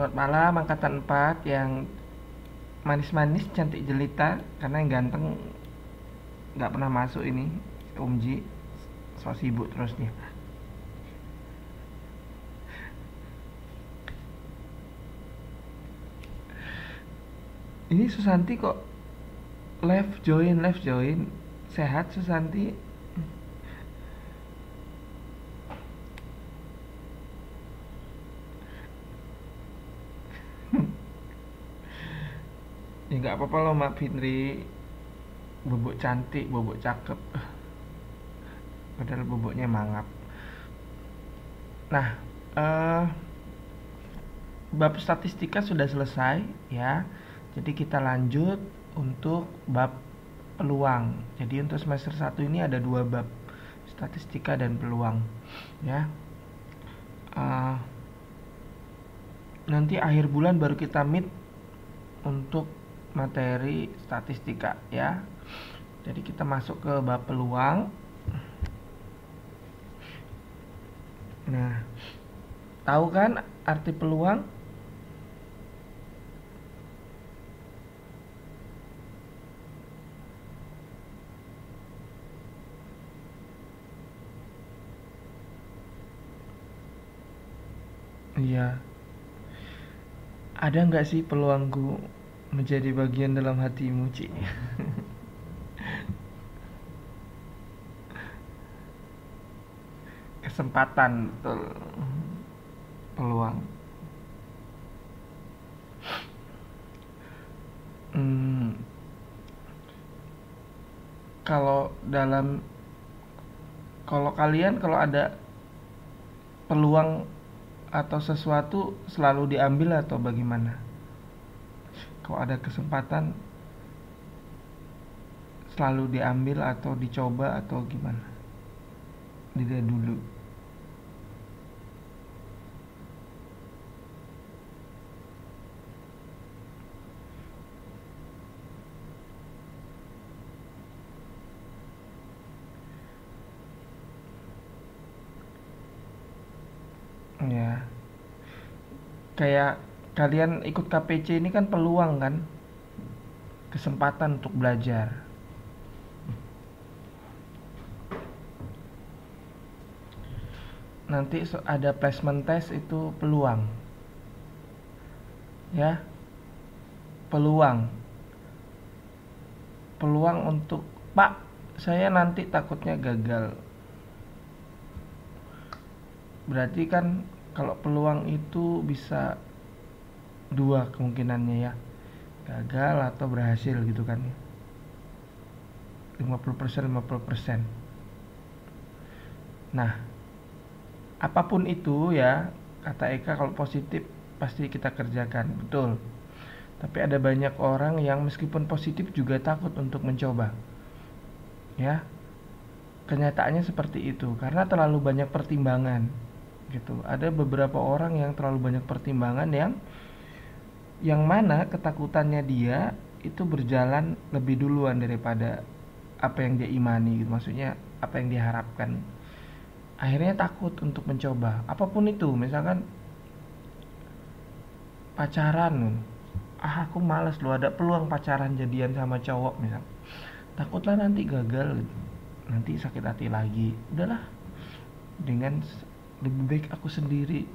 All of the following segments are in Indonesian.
Selamat malam angkatan 4 yang manis-manis cantik jelita, karena yang ganteng nggak pernah masuk ini. Umji so sibuk terus nih. Ini Susanti kok live join. Sehat Susanti? Ya nggak apa-apa loh Mbak Fitri, bobok cantik, bobok cakep, padahal boboknya mangap. Nah, eh bab statistika sudah selesai ya. Jadi kita lanjut untuk bab peluang. Jadi untuk semester 1 ini ada 2 bab, statistika dan peluang ya. Eh, Nanti akhir bulan baru kita meet untuk materi statistika ya. Jadi kita masuk ke bab peluang. Nah, tahu kan arti peluang? Iya. Ada nggak sih peluangku menjadi bagian dalam hatimu, Ci? Kesempatan, betul. Peluang. Hmm, kalau dalam kalau kalian kalau ada peluang atau sesuatu selalu diambil atau bagaimana? Kalau ada kesempatan selalu diambil atau dicoba atau gimana? Dilihat dulu. Ya, kayak kalian ikut KPC ini kan peluang kan? Kesempatan untuk belajar. Nanti ada placement test, itu peluang. Ya, peluang. Peluang untuk, Pak, saya nanti takutnya gagal. Berarti kan kalau peluang itu bisa dua kemungkinannya ya. Gagal atau berhasil gitu kan. 50% 50%. Nah, apapun itu ya, kata Eka, kalau positif pasti kita kerjakan, betul. Tapi ada banyak orang yang meskipun positif juga takut untuk mencoba. Ya, kenyataannya seperti itu karena terlalu banyak pertimbangan gitu. Ada beberapa orang yang terlalu banyak pertimbangan yang mana ketakutannya dia itu berjalan lebih duluan daripada apa yang dia imani gitu. Maksudnya apa yang dia harapkan. Akhirnya takut untuk mencoba apapun itu. Misalkan pacaran, aku males loh, ada peluang pacaran jadian sama cowok misal, takutlah nanti gagal, nanti sakit hati lagi. Udahlah, dengan lebih baik aku sendiri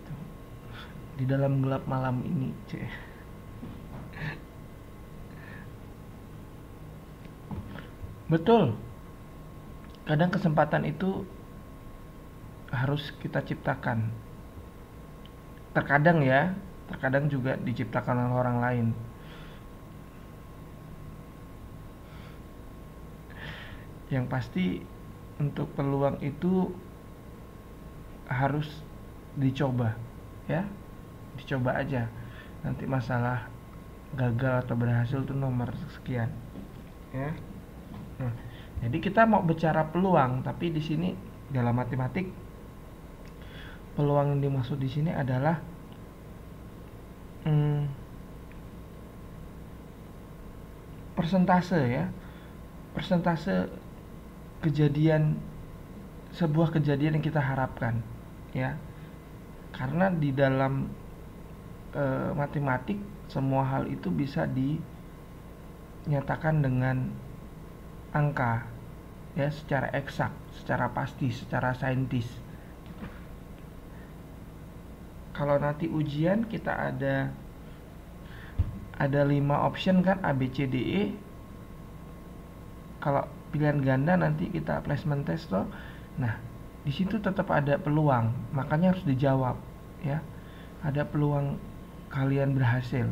di dalam gelap malam ini, ceh. Betul, kadang kesempatan itu harus kita ciptakan. Terkadang ya, terkadang juga diciptakan oleh orang lain. Yang pasti untuk peluang itu harus dicoba ya, dicoba aja. Nanti masalah gagal atau berhasil itu nomor sekian ya. Nah, jadi kita mau bicara peluang, tapi di sini dalam matematik peluang yang dimaksud di sini adalah hmm, persentase ya, persentase kejadian, sebuah kejadian yang kita harapkan ya. Karena di dalam matematik, semua hal itu bisa dinyatakan dengan angka, ya, secara eksak, secara pasti, secara saintis. Kalau nanti ujian kita ada 5 option kan, A B C D E. Kalau pilihan ganda nanti kita placement test toh. Nah, di situ tetap ada peluang, makanya harus dijawab, ya. Ada peluang kalian berhasil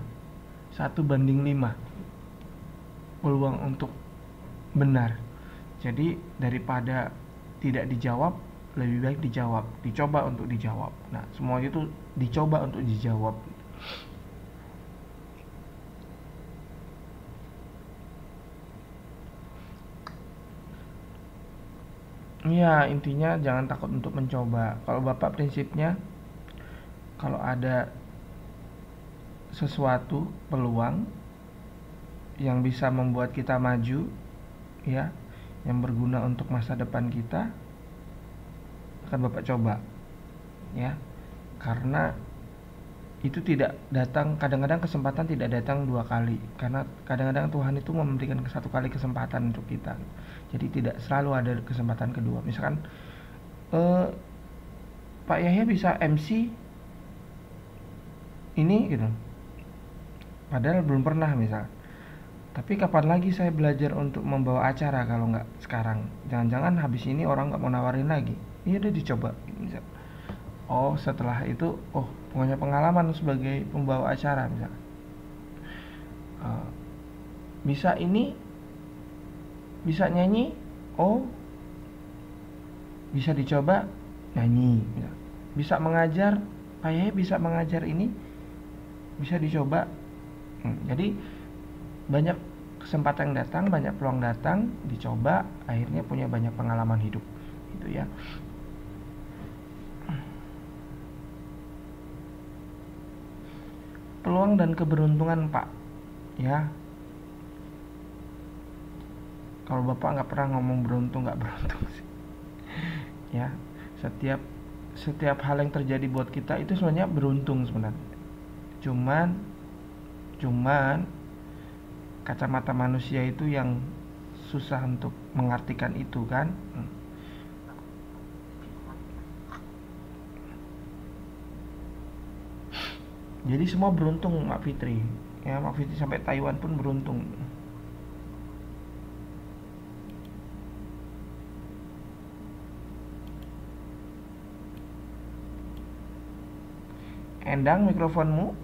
1/5 peluang untuk benar. Jadi daripada tidak dijawab, lebih baik dijawab, dicoba untuk dijawab. Nah, semua itu dicoba untuk dijawab. Ya, intinya jangan takut untuk mencoba. Kalau Bapak prinsipnya, kalau ada sesuatu peluang yang bisa membuat kita maju, ya, yang berguna untuk masa depan kita, akan Bapak coba, ya. Karena itu tidak datang, kadang-kadang kesempatan tidak datang 2 kali, karena kadang-kadang Tuhan itu memberikan 1 kali kesempatan untuk kita. Jadi tidak selalu ada kesempatan kedua. Misalkan Pak Yahya bisa MC ini gitu, padahal belum pernah misal. Tapi kapan lagi saya belajar untuk membawa acara kalau nggak sekarang? Jangan-jangan habis ini orang nggak mau nawarin lagi. Iya, udah dicoba misal. Oh, setelah itu, oh, punya pengalaman sebagai pembawa acara misal. Bisa ini, bisa nyanyi. Oh, bisa dicoba nyanyi misal. Bisa mengajar, Pak Yahya bisa mengajar ini, bisa dicoba. Jadi banyak kesempatan yang datang, banyak peluang datang, dicoba, akhirnya punya banyak pengalaman hidup, gitu ya. Peluang dan keberuntungan, Pak, ya. Kalau Bapak nggak pernah ngomong beruntung nggak beruntung sih, ya. Setiap hal yang terjadi buat kita itu sebenarnya beruntung sebenarnya. Cuman kacamata manusia itu yang susah untuk mengartikan itu kan. Jadi semua beruntung, Mak Fitri. Ya, Mak Fitri sampai Taiwan pun beruntung. Endang mikrofonmu.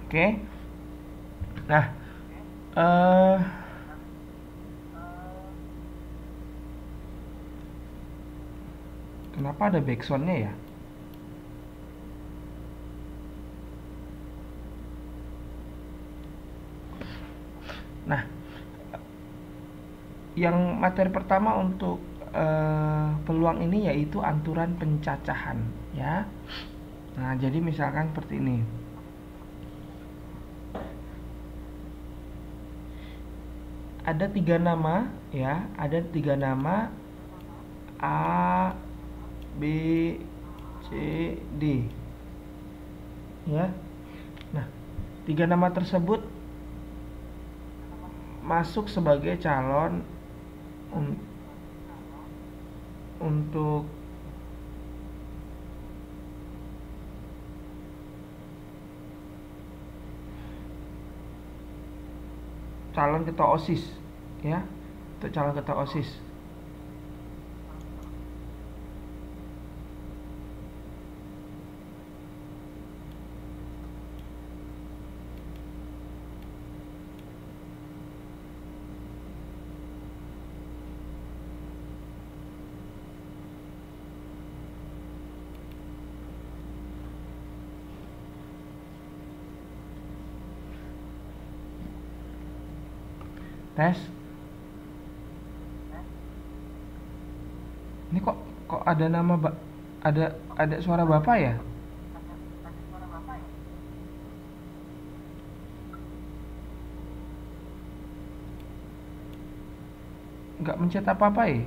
Oke. Nah, kenapa ada backsoundnya ya? Nah, yang materi pertama untuk peluang ini yaitu aturan pencacahan, ya. Nah, jadi misalkan seperti ini. Ada 3 nama, ya. Ada 3 nama A, B, C, D, ya. Nah, 3 nama tersebut masuk sebagai calon untuk calon ketua OSIS, ya. Untuk calon ketua OSIS. Tes. Ini kok ada nama ada suara Bapak ya? nggak mencet apa-apa ya?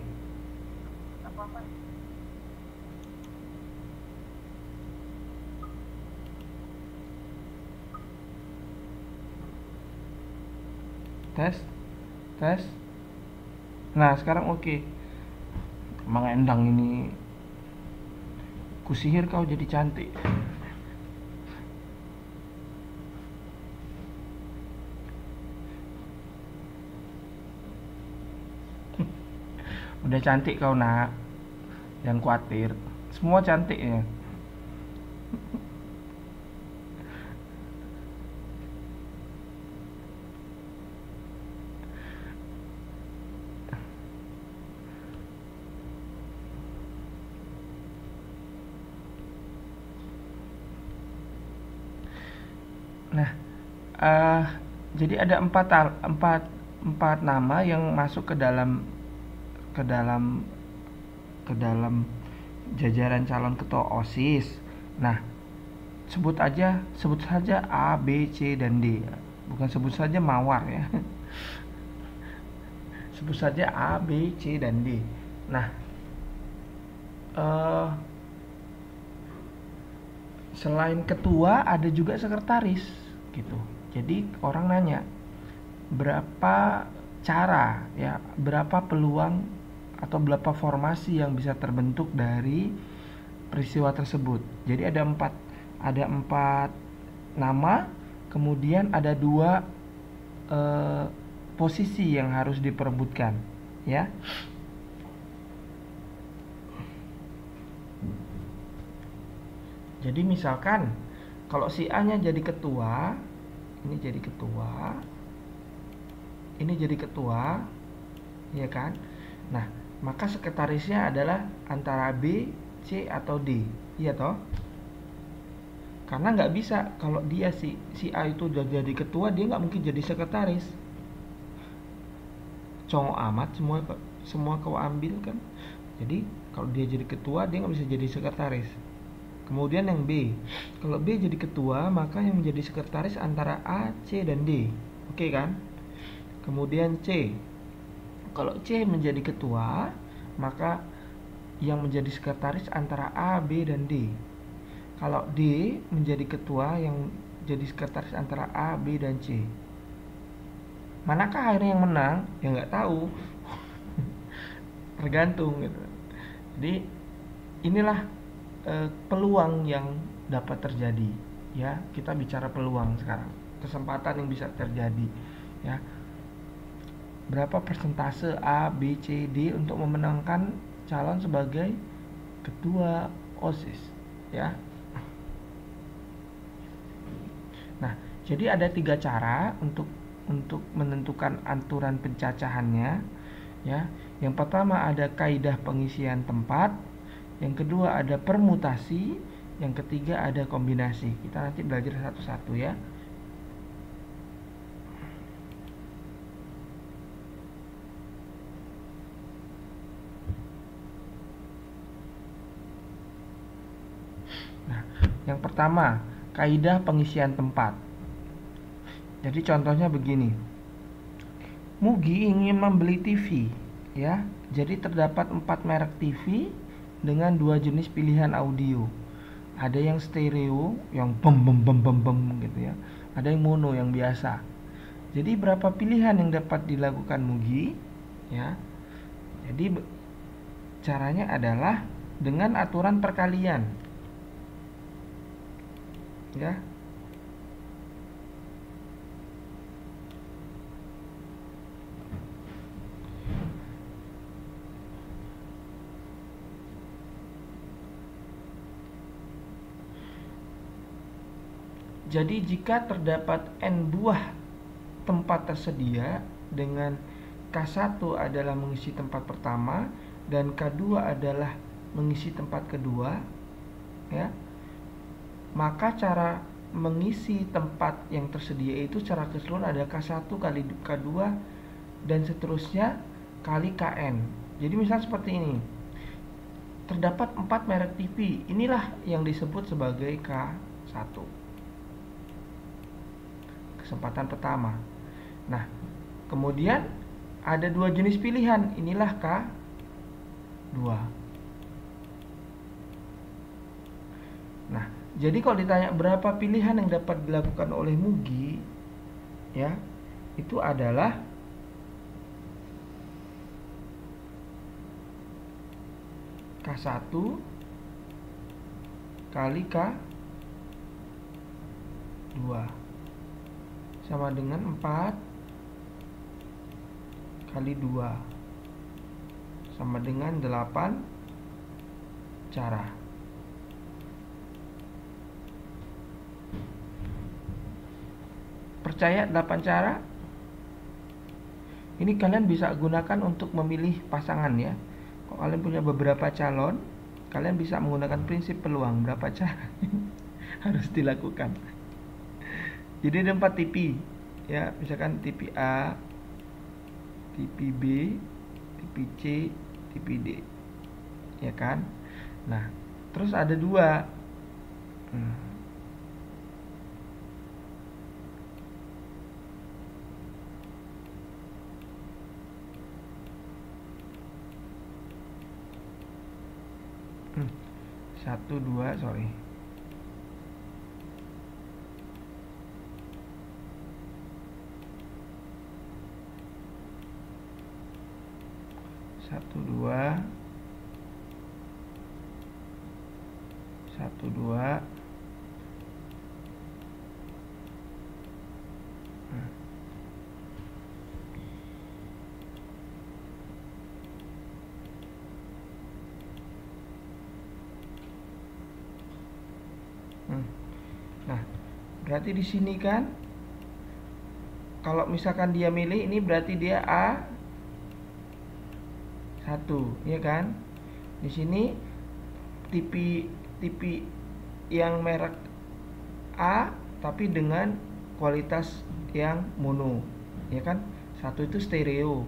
Tes, tes. Nah, sekarang oke. Emang Endang ini kusihir kau jadi cantik. Udah cantik kau nak, jangan khawatir. Semua cantik ya. Nah, eh jadi ada empat nama yang masuk ke dalam ke dalam jajaran calon ketua OSIS. Nah, sebut saja A, B, C dan D. Bukan sebut saja mawar ya. Sebut saja A, B, C dan D. Nah, eh selain ketua ada juga sekretaris gitu. Jadi orang nanya, berapa cara ya, berapa peluang atau berapa formasi yang bisa terbentuk dari peristiwa tersebut. Jadi ada empat nama, kemudian ada dua eh, posisi yang harus diperebutkan, ya. Jadi misalkan kalau si A-nya jadi ketua, ini jadi ketua, ini jadi ketua, ya kan? Nah, maka sekretarisnya adalah antara B, C atau D, iya toh? Karena nggak bisa kalau dia si A itu udah jadi ketua, dia nggak mungkin jadi sekretaris. Congok amat semua kau ambil kan. Jadi kalau dia jadi ketua, dia nggak bisa jadi sekretaris. Kemudian yang B, kalau B jadi ketua, maka yang menjadi sekretaris antara A, C dan D. Oke kan? Kemudian C, kalau C menjadi ketua, maka yang menjadi sekretaris antara A, B dan D. Kalau D menjadi ketua, yang jadi sekretaris antara A, B dan C. Manakah akhirnya yang menang? Ya nggak tahu. Tergantung gitu. Jadi inilah peluang yang dapat terjadi, ya. Kita bicara peluang sekarang, kesempatan yang bisa terjadi, ya. Berapa persentase A, B, C, D untuk memenangkan calon sebagai ketua OSIS, ya. Nah, jadi ada 3 cara untuk menentukan aturan pencacahannya, ya. Yang pertama ada kaidah pengisian tempat, yang kedua ada permutasi, yang ketiga ada kombinasi. Kita nanti belajar satu-satu ya. Nah, yang pertama, kaidah pengisian tempat. Jadi contohnya begini. Mugi ingin membeli TV, ya. Jadi terdapat 4 merek TV dengan 2 jenis pilihan audio. Ada yang stereo, yang bem bem bem bem bem gitu ya. Ada yang mono, yang biasa. Jadi berapa pilihan yang dapat dilakukan Mugi, ya. Jadi caranya adalah dengan aturan perkalian, ya. Jadi jika terdapat N buah tempat tersedia dengan K1 adalah mengisi tempat pertama dan K2 adalah mengisi tempat kedua, ya. Maka cara mengisi tempat yang tersedia itu secara keseluruhan ada K1 kali K2 dan seterusnya kali Kn. Jadi misal seperti ini. Terdapat 4 merek TV. Inilah yang disebut sebagai K1. Kesempatan pertama. Nah, kemudian Ada 2 jenis pilihan, inilah K2. Nah, jadi kalau ditanya berapa pilihan yang dapat dilakukan oleh Mugi, ya, itu adalah K1 kali K2 sama dengan 4 kali 2 sama dengan 8 cara. Percaya 8 cara? Ini kalian bisa gunakan untuk memilih pasangan ya. Kalau kalian punya beberapa calon, kalian bisa menggunakan prinsip peluang. Berapa cara harus dilakukan. Jadi ada 4 tipe ya, misalkan tipe A, tipe B, tipe C, tipe D, ya kan? Nah, terus ada 2. Satu dua, sorry. Satu dua, satu dua. Nah, berarti di sini kan, kalau misalkan dia milih ini berarti dia A1, ya kan? Di sini TV yang merek A tapi dengan kualitas yang mono, ya kan? 1 itu stereo,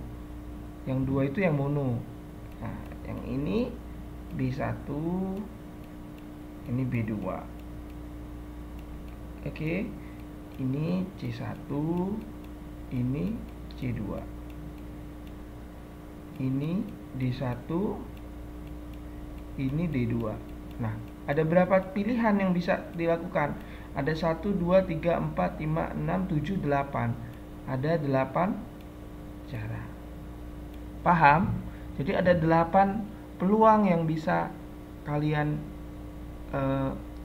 yang 2 itu yang mono. Nah, yang ini B1, ini B2. Oke, ini C1, ini C2, ini D1, ini D2. Nah, ada berapa pilihan yang bisa dilakukan? Ada 1, 2, 3, 4, 5, 6, 7, 8. Ada 8 cara. Paham? Jadi ada 8 peluang yang bisa kalian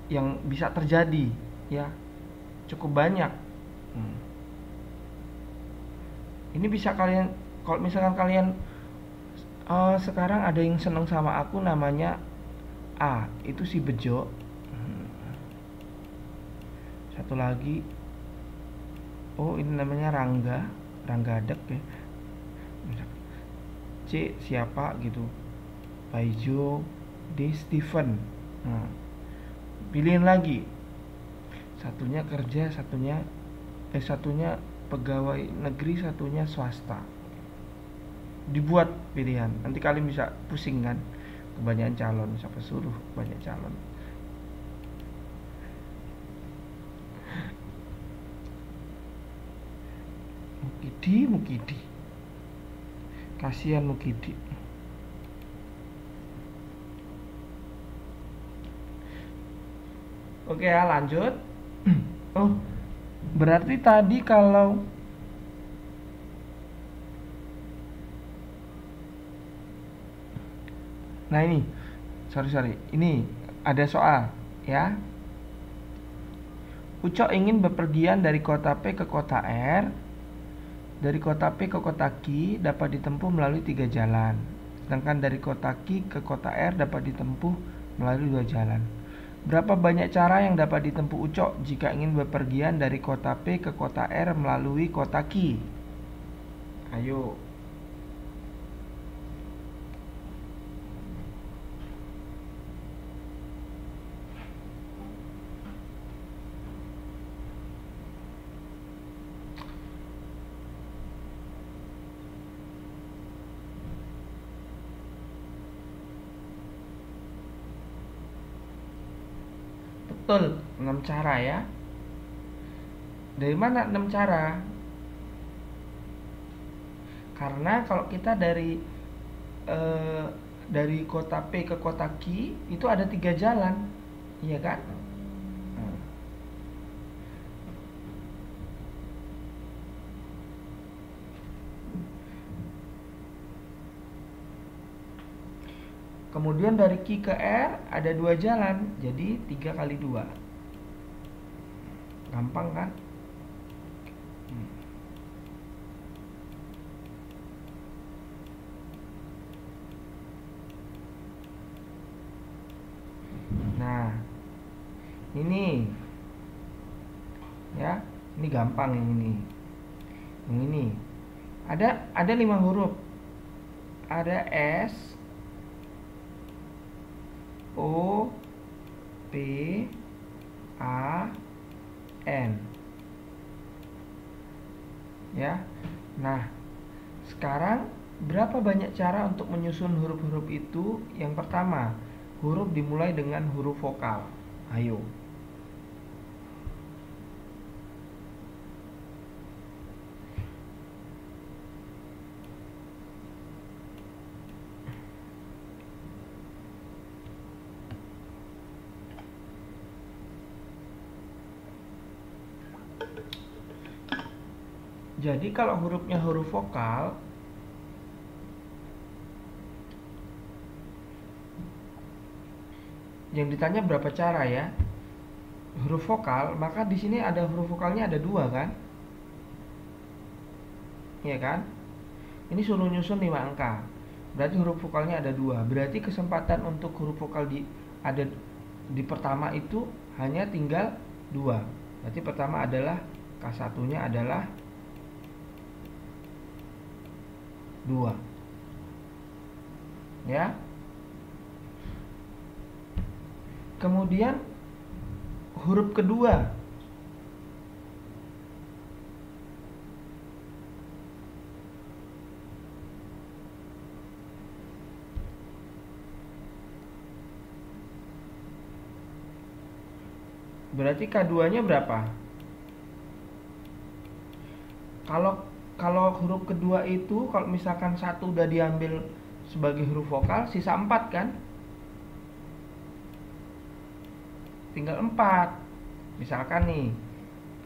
yang bisa terjadi, ya. Cukup banyak. Ini bisa kalian, kalau misalkan kalian sekarang ada yang seneng sama aku namanya A, itu si Bejo. Satu lagi, oh ini namanya Rangga Dek ya. C siapa gitu, Paijo, D Steven. Nah, pilihin lagi. Satunya kerja, satunya pegawai negeri, satunya swasta. Dibuat pilihan. Nanti kalian bisa pusing kan, kebanyakan calon, siapa suruh banyak calon. Mukidi. Kasihan Mukidi. Oke ya, lanjut. Oh, berarti tadi kalau nah ini, sorry, ini ada soal ya. Ucok ingin bepergian dari kota P ke kota R. Dari kota P ke kota Q dapat ditempuh melalui 3 jalan. Sedangkan dari kota Q ke kota R dapat ditempuh melalui 2 jalan. Berapa banyak cara yang dapat ditempuh Ucok jika ingin bepergian dari kota P ke kota R melalui kota Q? Ayo. Betul, 6 cara ya. Dari mana 6 cara? Karena kalau kita eh, dari kota P ke kota Q itu ada 3 jalan, iya kan? Nah, kemudian dari Q ke R ada 2 jalan, jadi 3 kali 2. Gampang kan? Nah, ini ya, ini gampang yang ini. Yang ini ada 5 huruf. Ada S, O, P, A, N. Ya. Nah, sekarang berapa banyak cara untuk menyusun huruf-huruf itu? Yang pertama, huruf dimulai dengan huruf vokal. Ayo. Jadi kalau hurufnya huruf vokal, yang ditanya berapa cara ya? Huruf vokal, maka di sini ada huruf vokalnya ada 2 kan? Iya kan? Ini suruh nyusun 5 angka. Berarti huruf vokalnya ada 2. Berarti kesempatan untuk huruf vokal ada di pertama itu hanya tinggal 2. Berarti pertama adalah K1-nya adalah 2. Ya. Kemudian huruf kedua, berarti K2-nya berapa? Kalau huruf kedua itu kalau misalkan satu udah diambil sebagai huruf vokal, sisa 4 kan? Tinggal 4. Misalkan nih,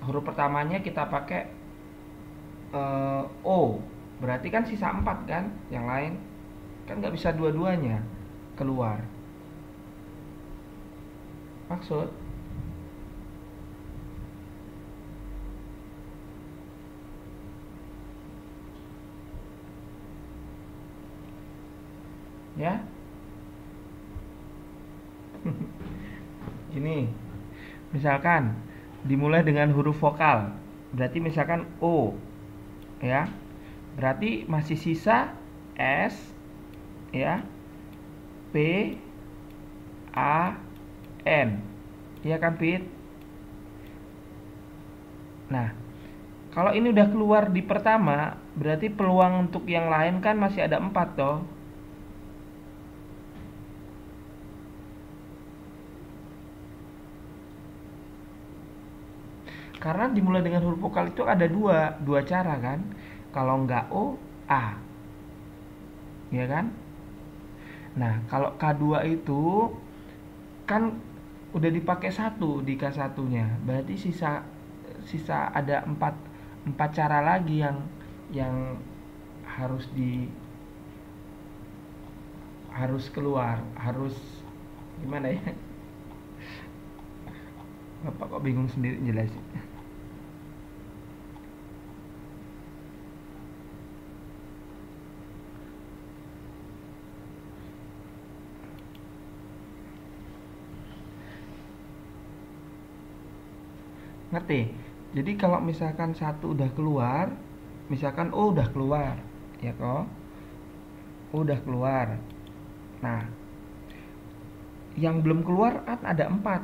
huruf pertamanya kita pakai O. Berarti kan sisa 4 kan? Yang lain kan nggak bisa dua-duanya keluar. Maksud ya. Gini, misalkan dimulai dengan huruf vokal, berarti misalkan O, ya, berarti masih sisa S, ya, P, A, N, ya kan Pit? Nah, kalau ini udah keluar di pertama, berarti peluang untuk yang lain kan masih ada 4 toh. Karena dimulai dengan huruf vokal itu ada dua cara kan. Kalau nggak O, A. Ya kan? Nah, kalau K2 itu kan udah dipakai 1 di K1-nya. Berarti sisa ada 4 cara lagi yang harus harus keluar, harus gimana ya? Bapak kok bingung sendiri jelasin. Ngerti? Jadi kalau misalkan satu udah keluar, misalkan O udah keluar, ya kok? O udah keluar. Nah, yang belum keluar kan ada 4,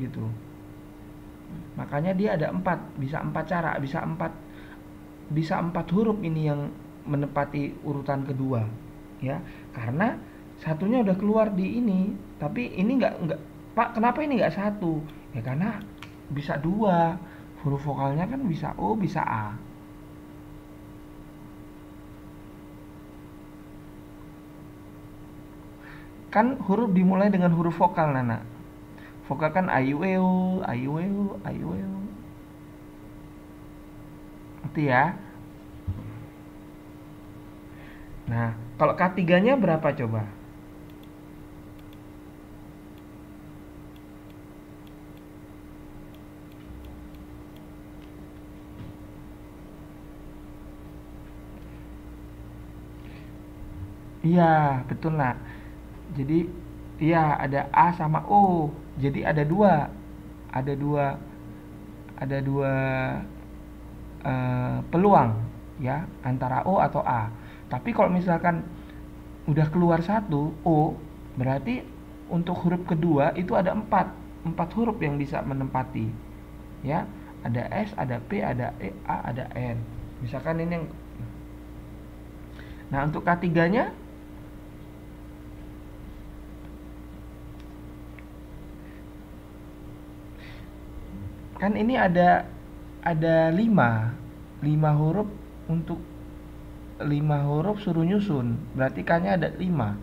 gitu. Makanya dia ada 4, bisa 4 cara, bisa 4 huruf ini yang menepati urutan kedua, ya. Karena satunya udah keluar di ini, tapi ini nggak Pak, kenapa ini nggak 1? Ya karena bisa 2. Huruf vokalnya kan bisa O, bisa A. Kan huruf dimulai dengan huruf vokal, Nana. Vokal kan ayu eu, ayu eu, ayu eu. Itu ya. Nah, kalau K3-nya berapa coba? Iya, betul nak. Jadi, iya ada A sama O. Jadi ada dua, ada dua peluang ya antara O atau A. Tapi kalau misalkan udah keluar satu O, berarti untuk huruf kedua itu ada empat huruf yang bisa menempati ya, ada S, ada P, ada E, A, ada N. Misalkan ini yang, nah untuk K3-nya kan ini ada lima huruf. Untuk 5 huruf suruh nyusun, berarti K-nya ada 5.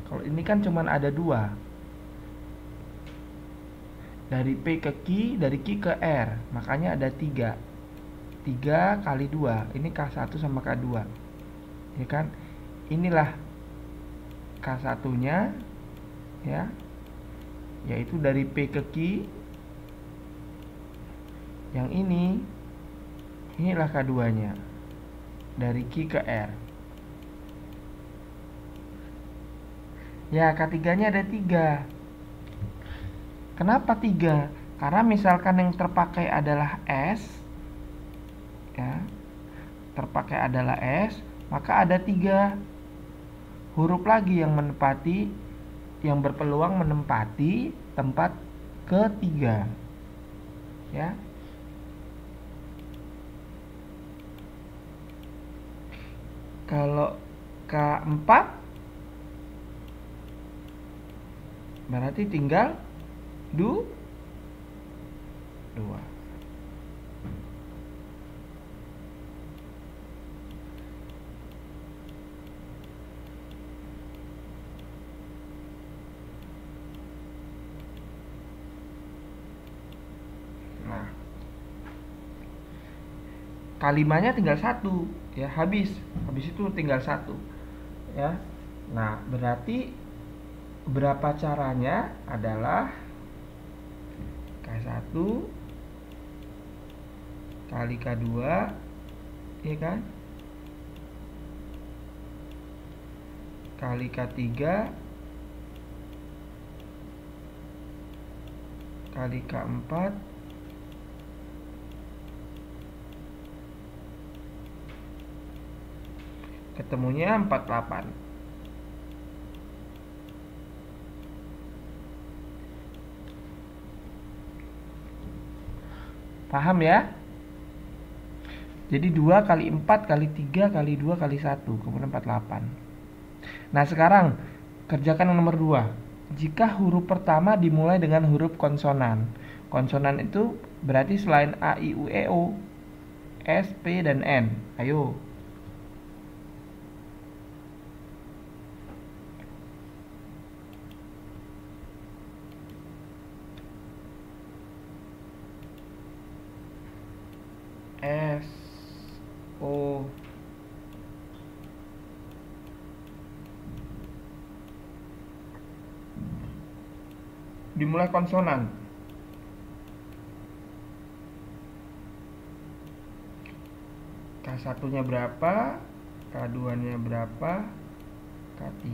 Kalau ini kan cuman ada 2, dari P ke Q, dari Q ke R, makanya ada 3. 3 kali 2, ini K1 sama K2 ya kan. Inilah K1 nya ya, yaitu dari P ke Q. Yang inilah K2 nya, dari Q ke R. Ya, K3 nya ada 3. Kenapa 3? Karena misalkan yang terpakai adalah S ya, terpakai adalah S, maka ada 3 huruf lagi yang menempati, yang berpeluang menempati tempat ketiga ya. Kalau K4 berarti tinggal 2. Nah, kalimanya tinggal 1 ya, habis itu tinggal 1 ya. Nah, berarti berapa caranya adalah K1 kali K2 ya kan, kali K3 kali K4 ketemunya 48. Paham ya? Jadi 2 kali 4 kali 3 kali 2 kali 1, kemudian 48. Nah, sekarang kerjakan yang nomor 2. Jika huruf pertama dimulai dengan huruf konsonan. Konsonan itu berarti selain A, I, U, E, O, S, P, dan N. Ayo. S, O, dimulai konsonan. K1 nya berapa, K2 nya berapa, K3.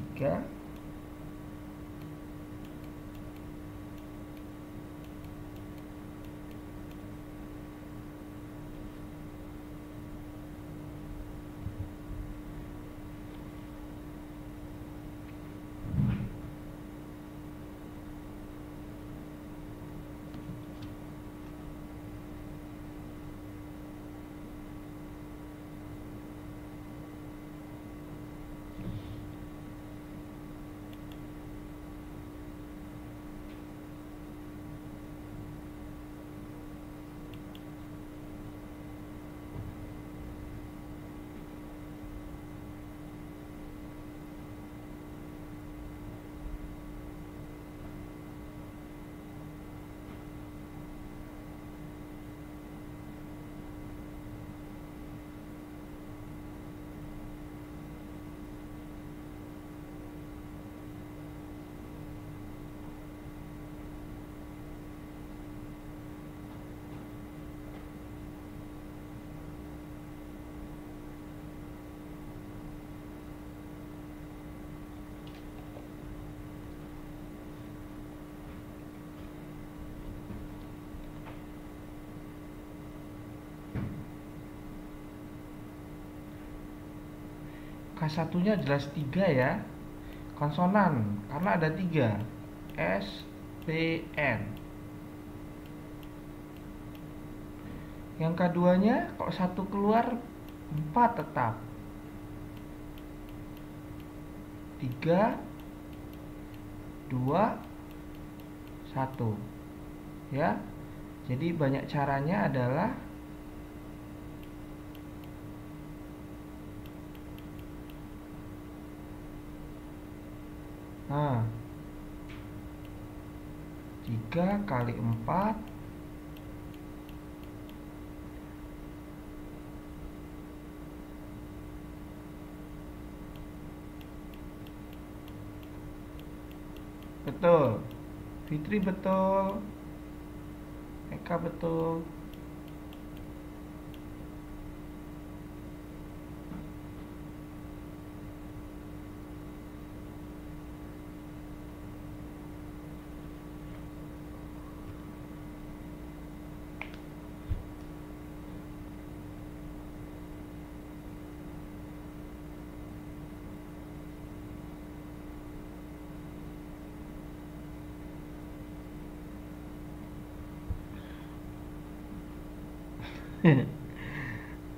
K1-nya jelas 3 ya. Konsonan, karena ada 3. S, P, N. Yang keduanya, kalau 1 keluar, 4 tetap. 3, 2, 1. Ya. Jadi banyak caranya adalah nah, 3 kali 4 betul. Fitri betul. Eka betul.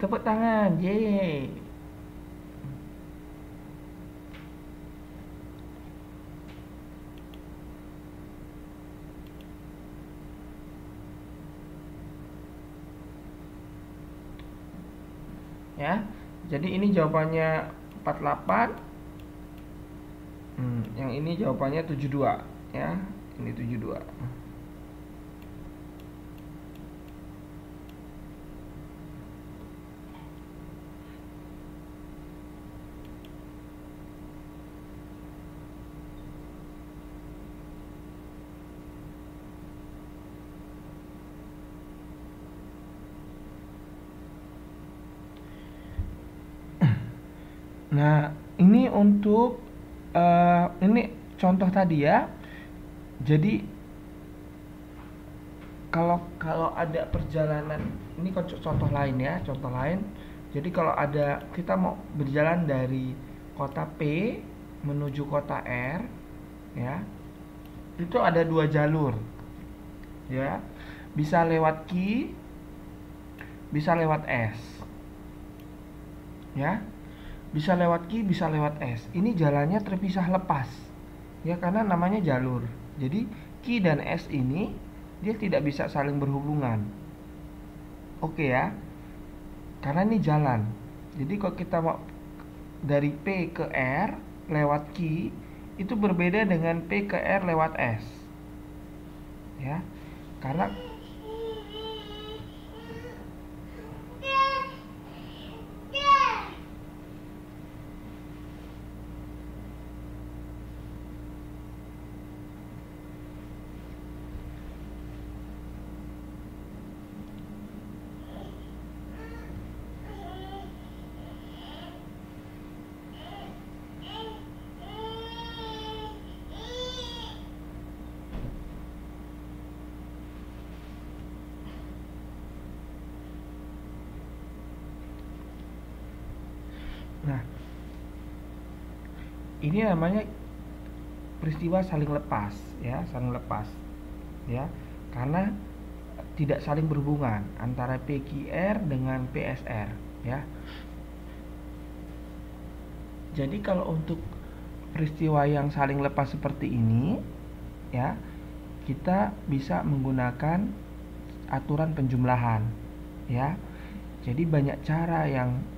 Tepuk tangan, yeay. Ya, jadi ini jawabannya 48. Yang ini jawabannya 72 ya. Ini 72. Nah, ini untuk ini contoh tadi ya. Jadi kalau kalau ada perjalanan, ini contoh lain ya, contoh lain. Jadi kalau ada kita mau berjalan dari kota P menuju kota R, ya, itu ada 2 jalur, ya. Bisa lewat Q, bisa lewat S, ya. Bisa lewat Q, bisa lewat S. Ini jalannya terpisah lepas, ya, karena namanya jalur. Jadi Q dan S ini dia tidak bisa saling berhubungan. Oke ya, karena ini jalan. Jadi kalau kita mau dari P ke R lewat Q, itu berbeda dengan P ke R lewat S, ya, karena nah, ini namanya peristiwa saling lepas, ya, saling lepas, ya, karena tidak saling berhubungan antara PQR dengan PSR, ya. Jadi kalau untuk peristiwa yang saling lepas seperti ini, ya, kita bisa menggunakan aturan penjumlahan, ya. Jadi banyak cara yang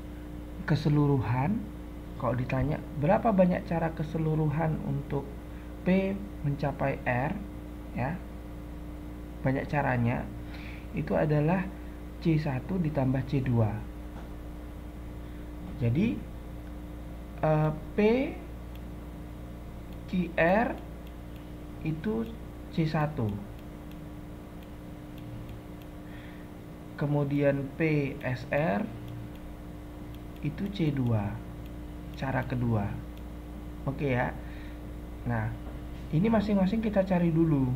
keseluruhan. Kalau ditanya berapa banyak cara keseluruhan untuk P mencapai R, ya, banyak caranya. Itu adalah C1 ditambah C2. Jadi P QR itu C1, kemudian PSR itu C2, cara kedua. Oke ya. Nah, ini masing-masing kita cari dulu.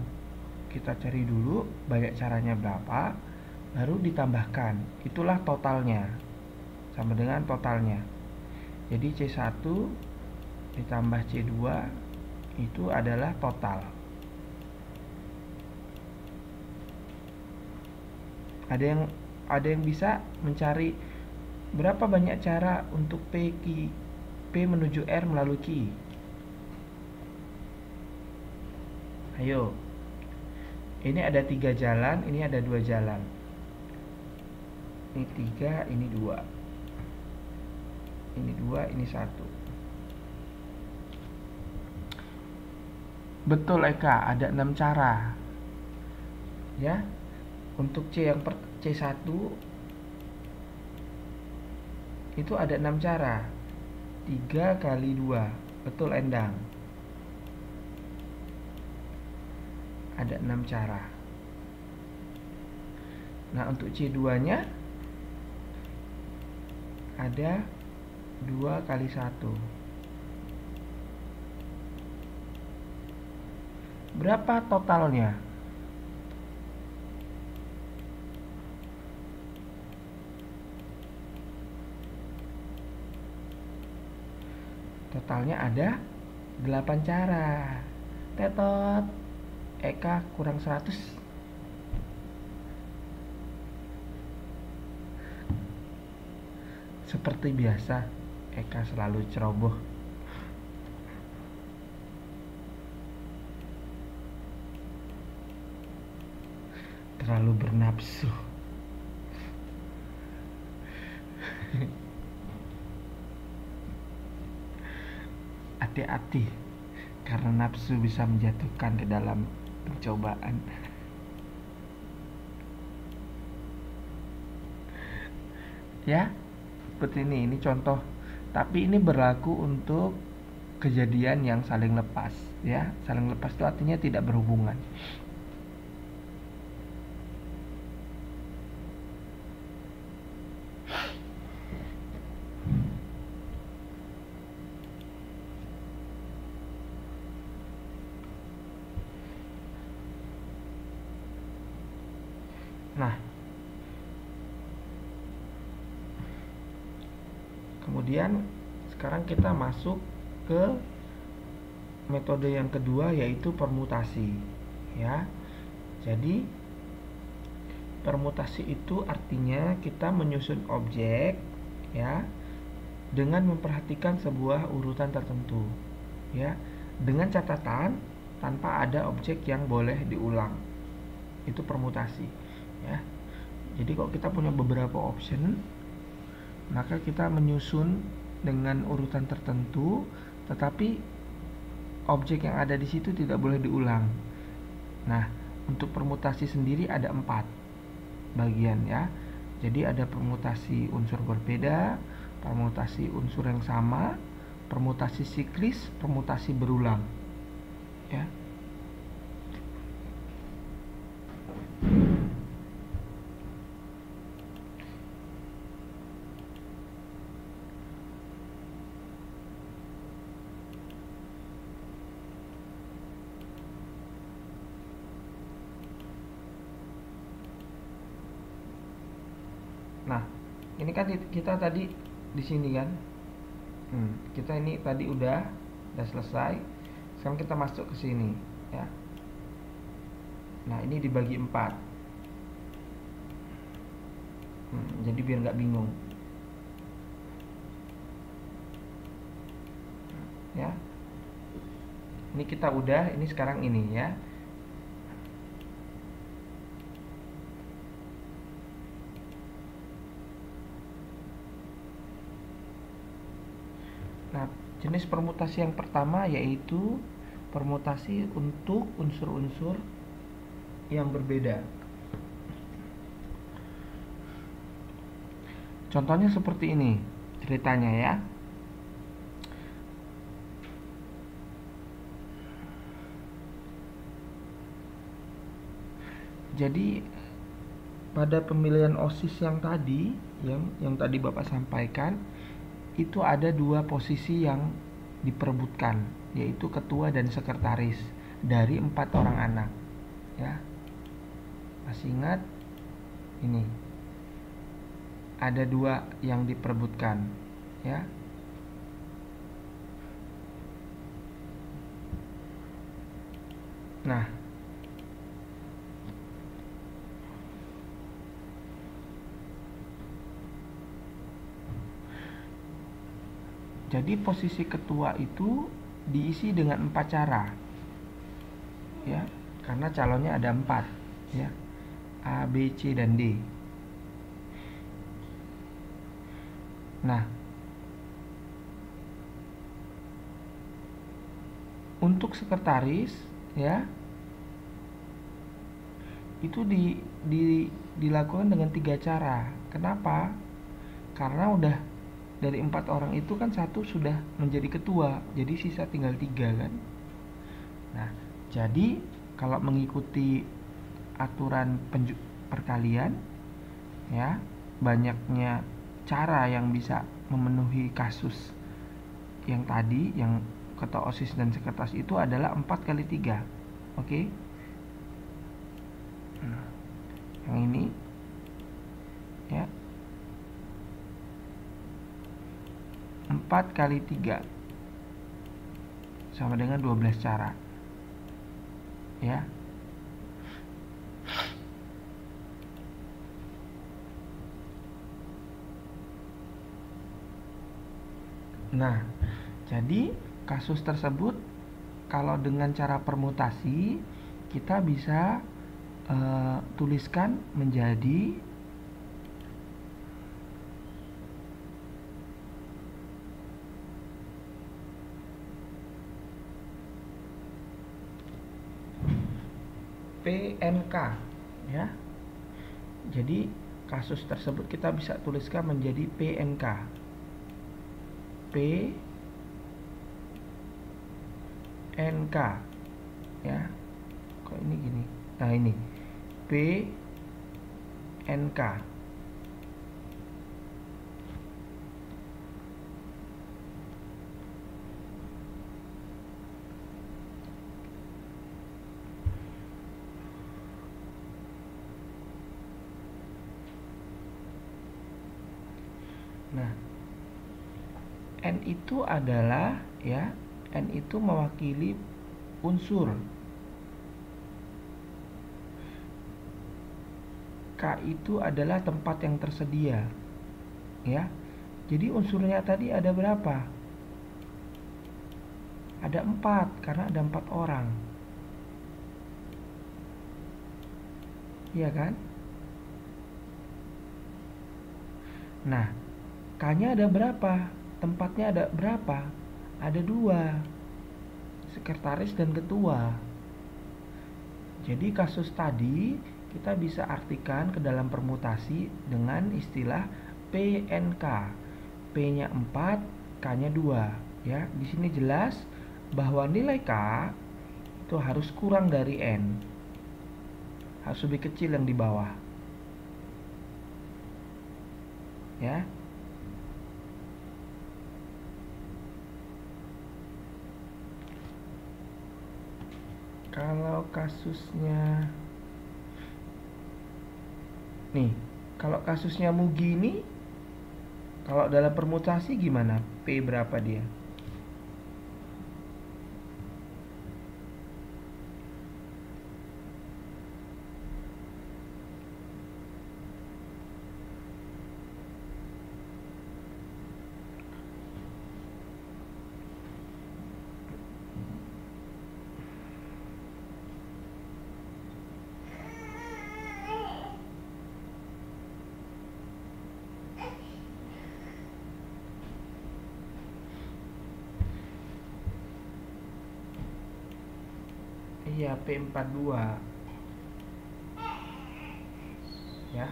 Kita cari dulu banyak caranya berapa, baru ditambahkan. Itulah totalnya. Sama dengan totalnya. Jadi C1 ditambah C2 itu adalah total. Ada yang bisa mencari berapa banyak cara untuk P menuju R melalui Q. Ayo. Ini ada 3 jalan, ini ada 2 jalan. Ini 3, ini 2. Ini 2, ini 1. Betul Eka, ada 6 cara. Ya. Untuk C1 itu ada 6 cara. 3 kali 2. Betul Endang. Ada 6 cara. Nah, untuk C2-nya ada 2 kali 1. Berapa totalnya? Totalnya ada 8 cara. Tetot. Eka kurang 100. Seperti biasa, Eka selalu ceroboh. Terlalu bernafsu. Hati-hati, karena nafsu bisa menjatuhkan ke dalam pencobaan. Ya, seperti ini contoh. Tapi ini berlaku untuk kejadian yang saling lepas, ya. Saling lepas itu artinya tidak berhubungan. Nah, kemudian sekarang kita masuk ke metode yang kedua, yaitu permutasi, ya. Jadi permutasi itu artinya kita menyusun objek, ya, dengan memperhatikan sebuah urutan tertentu, ya, dengan catatan tanpa ada objek yang boleh diulang. Itu permutasi, ya. Jadi kalau kita punya beberapa option, maka kita menyusun dengan urutan tertentu, tetapi objek yang ada di situ tidak boleh diulang. Nah, untuk permutasi sendiri ada 4 bagian, ya. Jadi ada permutasi unsur berbeda, permutasi unsur yang sama, permutasi siklis, permutasi berulang, ya. Nah, ini kan kita tadi di sini kan. Kita ini tadi udah selesai. Sekarang kita masuk ke sini, ya. Nah, ini dibagi 4. Jadi biar nggak bingung, ya. Ini kita udah, ini sekarang ini, ya. Nah, jenis permutasi yang pertama yaitu permutasi untuk unsur-unsur yang berbeda. Contohnya seperti ini ceritanya, ya. Jadi pada pemilihan OSIS yang tadi, yang tadi Bapak sampaikan, itu ada 2 posisi yang diperebutkan, yaitu ketua dan sekretaris dari 4 orang anak, ya. Masih ingat? Ini ada 2 yang diperebutkan, ya. Nah, jadi posisi ketua itu diisi dengan 4 cara, ya, karena calonnya ada 4, ya, A, B, C, dan D. Nah, untuk sekretaris, ya, itu dilakukan dengan 3 cara. Kenapa? Karena udah dari 4 orang itu kan satu sudah menjadi ketua, jadi sisa tinggal 3 kan. Nah, jadi kalau mengikuti aturan perkalian, ya, banyaknya cara yang bisa memenuhi kasus yang tadi, yang ketua OSIS dan sekretaris itu adalah 4 kali 3. Oke. Nah, yang ini, ya, 4 kali 3 sama dengan 12 cara, ya. Nah, jadi kasus tersebut kalau dengan cara permutasi kita bisa tuliskan menjadi PNK, ya. Jadi kasus tersebut kita bisa tuliskan menjadi PNK. PNK, ya. Kok ini gini? Nah, ini PNK. Nah, N itu adalah, ya, N itu mewakili unsur. K itu adalah tempat yang tersedia, ya. Jadi unsurnya tadi ada berapa? Ada 4 karena ada 4 orang. Iya kan? Nah, K-nya ada berapa? Tempatnya ada berapa? Ada 2, sekretaris dan ketua. Jadi kasus tadi kita bisa artikan ke dalam permutasi dengan istilah PNK. P-nya 4, K-nya 2, ya. Di sini jelas bahwa nilai K itu harus kurang dari N. Harus lebih kecil yang di bawah. Ya. Kalau kasusnya nih, kalau kasusnya Mugi ini, kalau dalam permutasi gimana? P berapa dia? Iya, P42. Ya.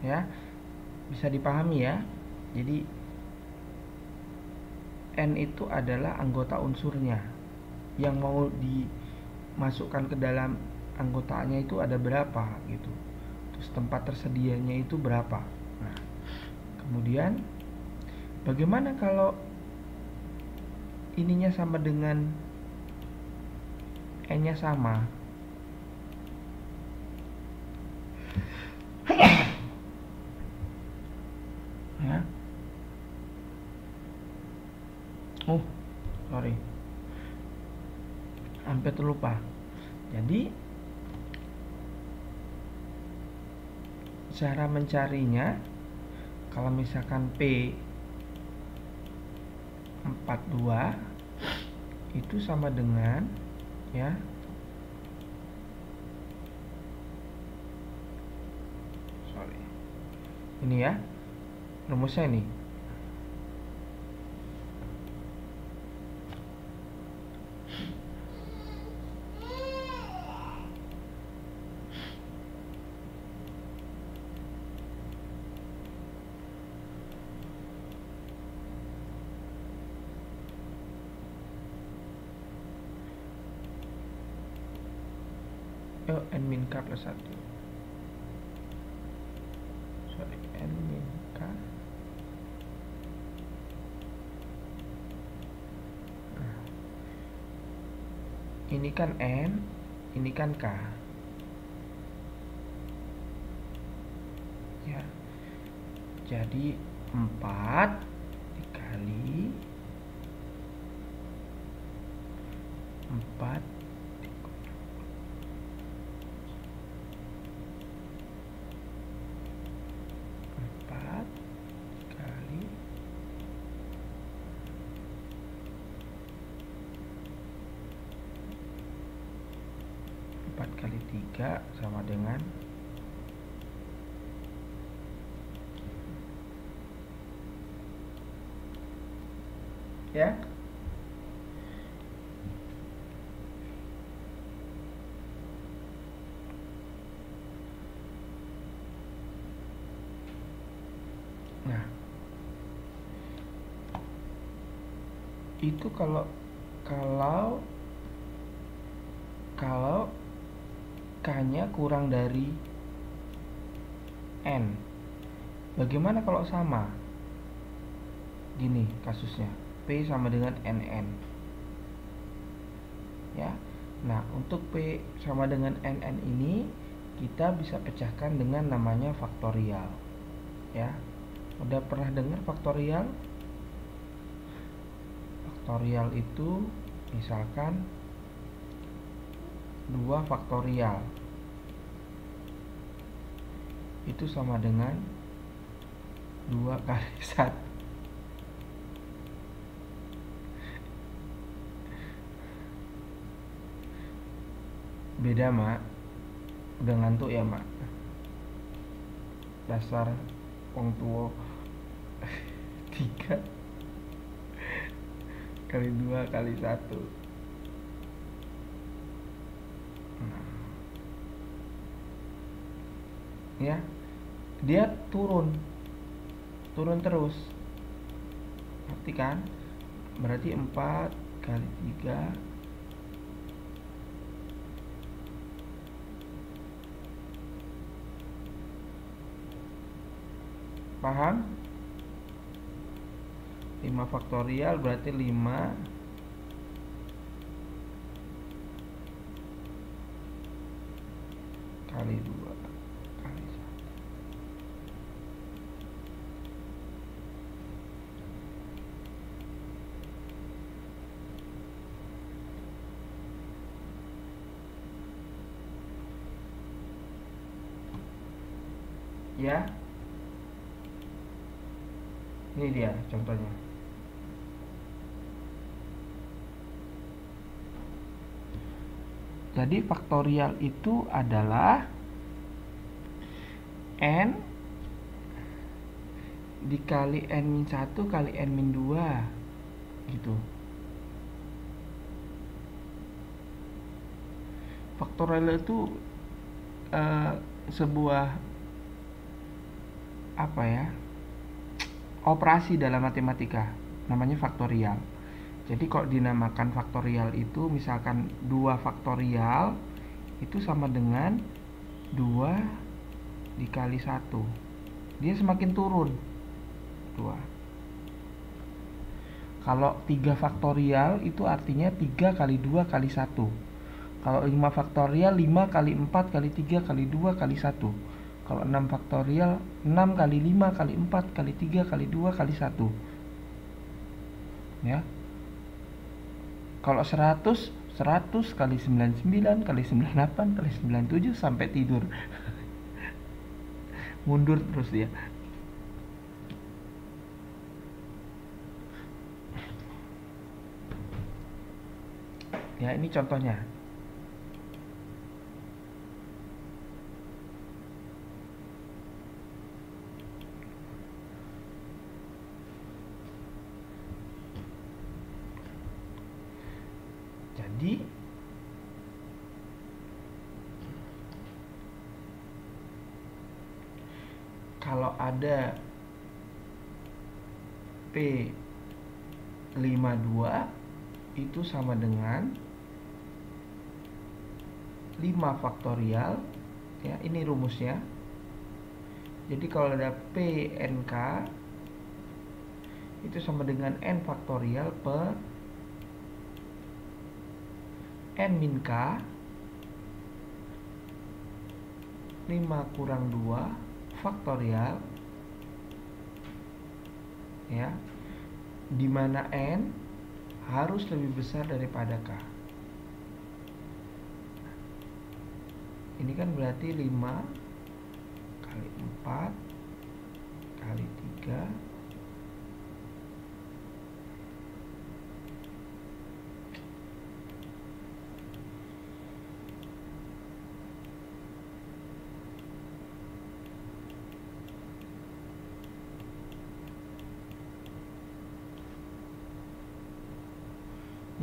Ya. Bisa dipahami ya. Jadi N itu adalah anggota unsurnya. Yang mau dimasukkan ke dalam anggotanya itu ada berapa gitu. Terus tempat tersedianya itu berapa. Nah, kemudian bagaimana kalau ininya sama dengan n-nya sama. Ya. Sorry. Hampir terlupa. Jadi cara mencarinya, kalau misalkan P 42 itu sama dengan, ya, ini ya rumusnya ini. N min K plus 1. N min K. Ini kan N, ini kan K. Ya. Jadi 4 dikali 4 kali 4 kali 3 sama dengan ya. Nah, itu kalau K-nya kurang dari N. Bagaimana kalau sama? Gini kasusnya, P sama dengan NN. Ya. Nah, untuk P sama dengan NN ini kita bisa pecahkan dengan namanya faktorial. Ya. Udah pernah dengar faktorial? Faktorial itu misalkan 2 faktorial itu sama dengan 2 kali 1. Beda, Mak. Udah ngantuk ya, Mak? Dasar wong tua. 3 kali 2 kali 1. Ya, dia turun terus, ngerti kan? Berarti 4 kali 3 paham? 5 faktorial berarti 5 kali 2 kali 1. Ya. Ini dia contohnya. Jadi faktorial itu adalah N dikali N-1 kali N-2 gitu. Faktorial itu sebuah apa ya, operasi dalam matematika, namanya faktorial. Jadi kalau dinamakan faktorial itu misalkan 2 faktorial itu sama dengan 2 dikali 1. Dia semakin turun 2. Kalau 3 faktorial itu artinya 3 kali 2 kali 1. Kalau 5 faktorial 5 kali 4 kali 3 kali 2 kali 1. Kalau 6 faktorial 6 kali 5 kali 4 kali 3 kali 2 kali 1. Ya. Kalau 100 100 kali 99 kali 98 kali 97 sampai tidur. Mundur terus ya. Ya, ini contohnya. Jadi kalau ada P52 itu sama dengan 5 faktorial ya, ini rumusnya. Jadi kalau ada PNK itu sama dengan N faktorial per N min K 5 kurang 2 faktorial ya, dimana N harus lebih besar daripada K. Ini kan berarti 5 kali 4 kali 3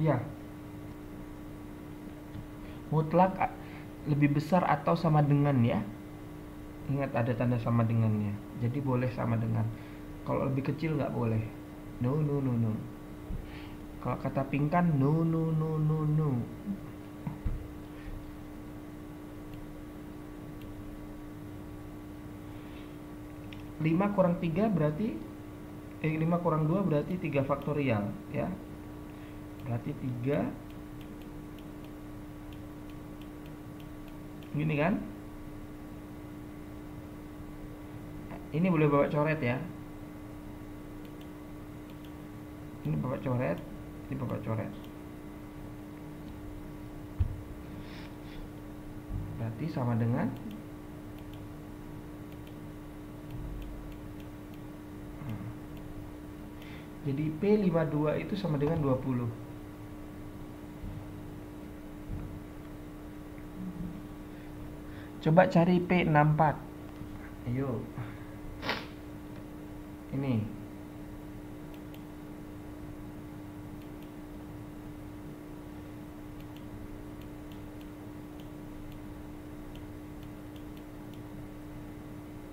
ya, mutlak lebih besar atau sama dengan ya. Ingat ada tanda sama dengannya. Jadi boleh sama dengan. Kalau lebih kecil nggak boleh. No no no no. Kalau kata pingkan no no no no no. 5 kurang 3 berarti 5 kurang 2 berarti 3 faktorial ya. Berarti 3 gini kan. Ini boleh bawa coret ya. Ini bawa coret, ini bawa coret. Berarti sama dengan jadi P52 itu sama dengan 20. Coba cari P64. Ayo. Ini.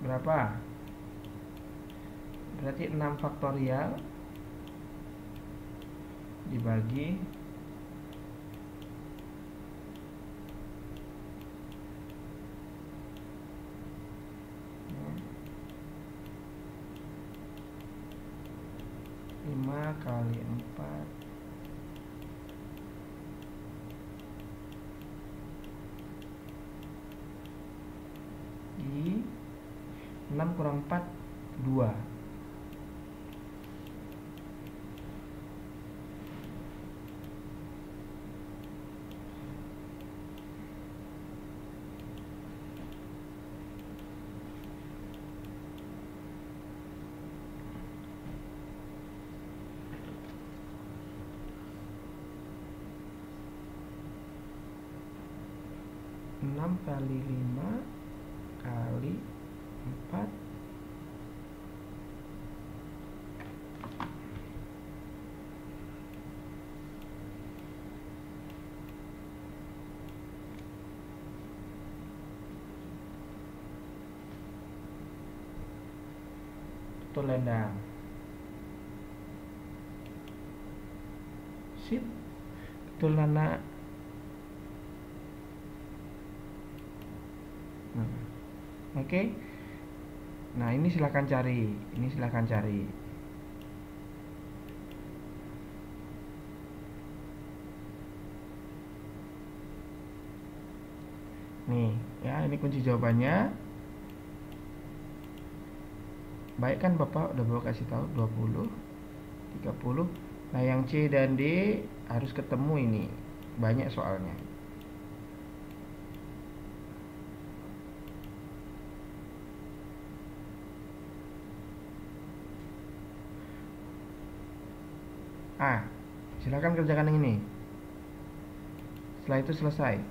Berapa? Berarti 6 faktorial dibagi 5 kali 4 di 6 kurang 4 2. Enam kali 5 kali 4 betul lendang. Sip. Betul Nana. Oke. Nah, ini silahkan cari. Ini silahkan cari. Nih, ya ini kunci jawabannya. Baik kan Bapak udah bawa kasih tahu 20, 30. Nah, yang C dan D harus ketemu ini. Banyak soalnya. Ah, silakan kerjakan yang ini. Setelah itu selesai.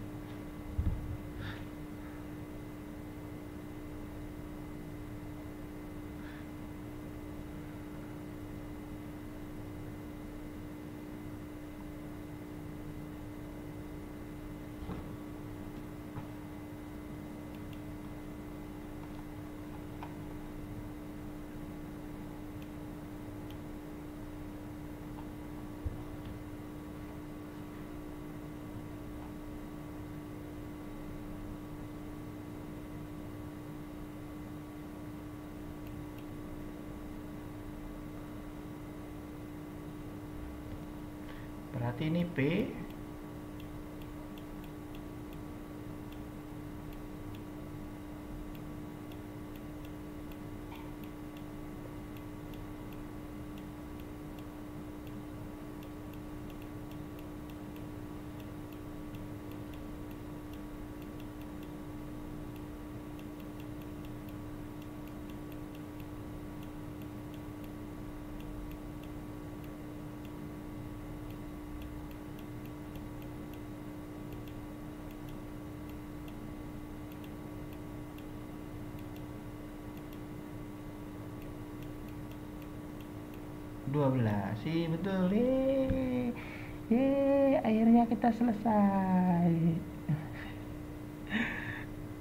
Berarti ini P. Dua belas sih betul. Akhirnya kita selesai.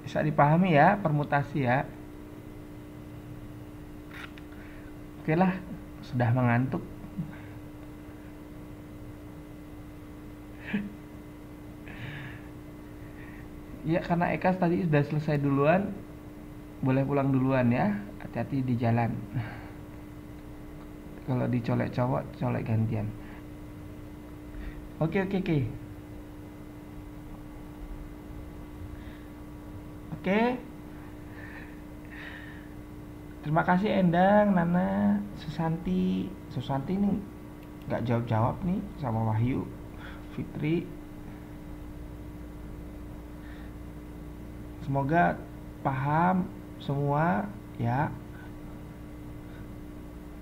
Bisa dipahami ya permutasi ya. Oke lah, sudah mengantuk. Ya karena Eka tadi sudah selesai duluan, boleh pulang duluan ya. Hati-hati di jalan. Kalau dicolek cowok, colek gantian. Oke, oke, oke. Oke. Terima kasih Endang, Nana, Susanti. Susanti ini nggak jawab-jawab nih sama Wahyu, Fitri. Semoga paham semua ya.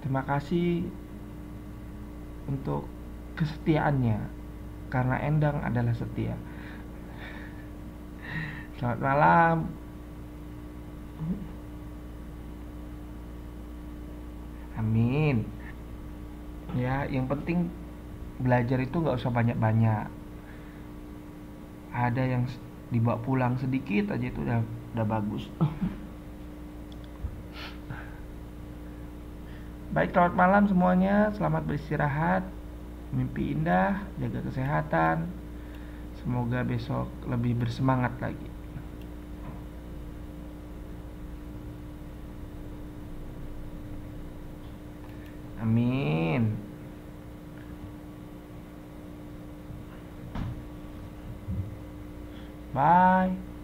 Terima kasih untuk kesetiaannya karena Endang adalah setia. Selamat malam. Amin. Ya, yang penting belajar itu nggak usah banyak-banyak. Ada yang dibawa pulang sedikit aja itu udah bagus. Baik, selamat malam semuanya. Selamat beristirahat. Mimpi indah, jaga kesehatan. Semoga besok lebih bersemangat lagi. Amin. Bye.